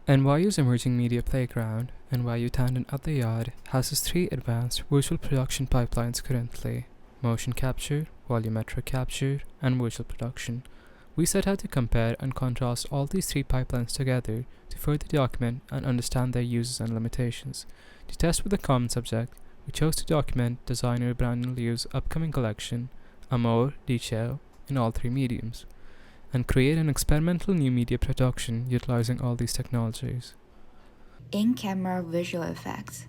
NYU's emerging media playground, NYU Tandon The Yard, houses three advanced virtual production pipelines currently: motion capture, volumetric capture, and virtual production. We set out to compare and contrast all these three pipelines together to further document and understand their uses and limitations. To test with a common subject, we chose to document designer Brandon Liu's upcoming collection, Amour Detail, in all three mediums, and create an experimental new media production utilizing all these technologies. In-camera visual effects.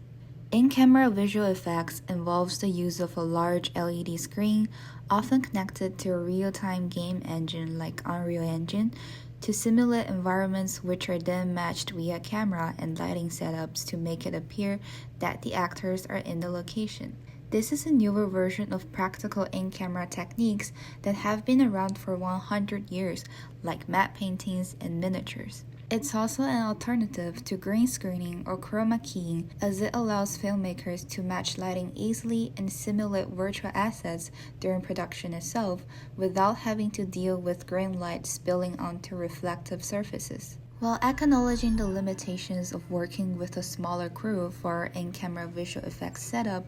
In-camera visual effects involves the use of a large LED screen, often connected to a real-time game engine like Unreal Engine, to simulate environments which are then matched via camera and lighting setups to make it appear that the actors are in the location. This is a newer version of practical in-camera techniques that have been around for 100 years, like matte paintings and miniatures. It's also an alternative to green screening or chroma keying, as it allows filmmakers to match lighting easily and simulate virtual assets during production itself without having to deal with green light spilling onto reflective surfaces. While acknowledging the limitations of working with a smaller crew for our in-camera visual effects setup,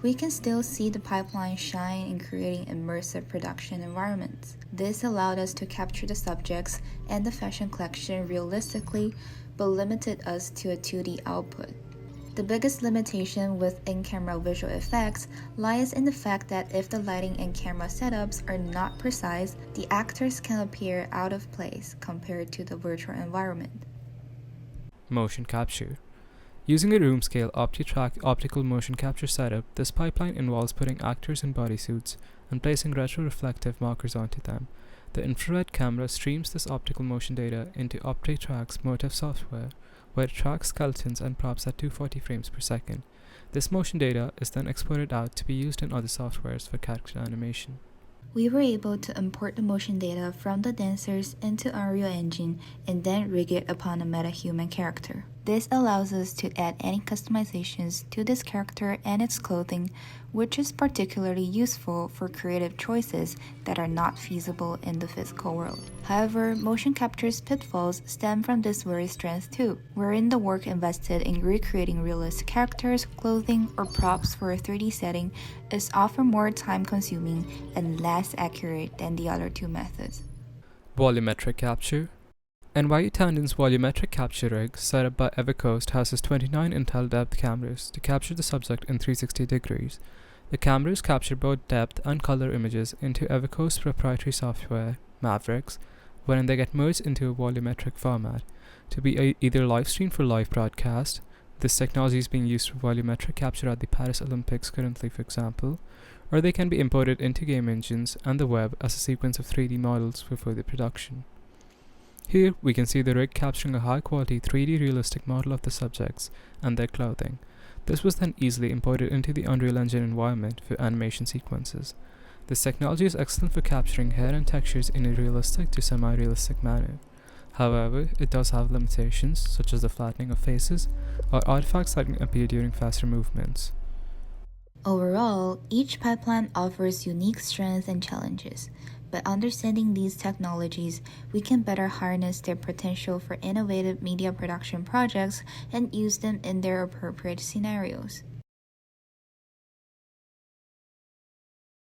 we can still see the pipeline shine in creating immersive production environments. This allowed us to capture the subjects and the fashion collection realistically, but limited us to a 2D output. The biggest limitation with in-camera visual effects lies in the fact that if the lighting and camera setups are not precise, the actors can appear out of place compared to the virtual environment. Motion capture. Using a room-scale OptiTrack optical motion capture setup, this pipeline involves putting actors in bodysuits and placing retroreflective markers onto them. The infrared camera streams this optical motion data into OptiTrack's motif software, where it tracks skeletons and props at 240 frames per second. This motion data is then exported out to be used in other softwares for character animation. We were able to import the motion data from the dancers into Unreal Engine and then rig it upon a metahuman character. This allows us to add any customizations to this character and its clothing, which is particularly useful for creative choices that are not feasible in the physical world. However, motion capture's pitfalls stem from this very strength too, wherein the work invested in recreating realistic characters, clothing, or props for a 3D setting is often more time-consuming and less accurate than the other two methods. Volumetric capture. NYU Tandon's volumetric capture rig, set up by EverCoast, houses 29 Intel depth cameras to capture the subject in 360 degrees. The cameras capture both depth and color images into EverCoast's proprietary software, Mavericks, wherein they get merged into a volumetric format to be either live streamed for live broadcast. This technology is being used for volumetric capture at the Paris Olympics currently, for example, or they can be imported into game engines and the web as a sequence of 3D models for further production. Here, we can see the rig capturing a high-quality 3D realistic model of the subjects and their clothing. This was then easily imported into the Unreal Engine environment for animation sequences. This technology is excellent for capturing hair and textures in a realistic to semi-realistic manner. However, it does have limitations, such as the flattening of faces or artifacts that can appear during faster movements. Overall, each pipeline offers unique strengths and challenges. By understanding these technologies, we can better harness their potential for innovative media production projects and use them in their appropriate scenarios.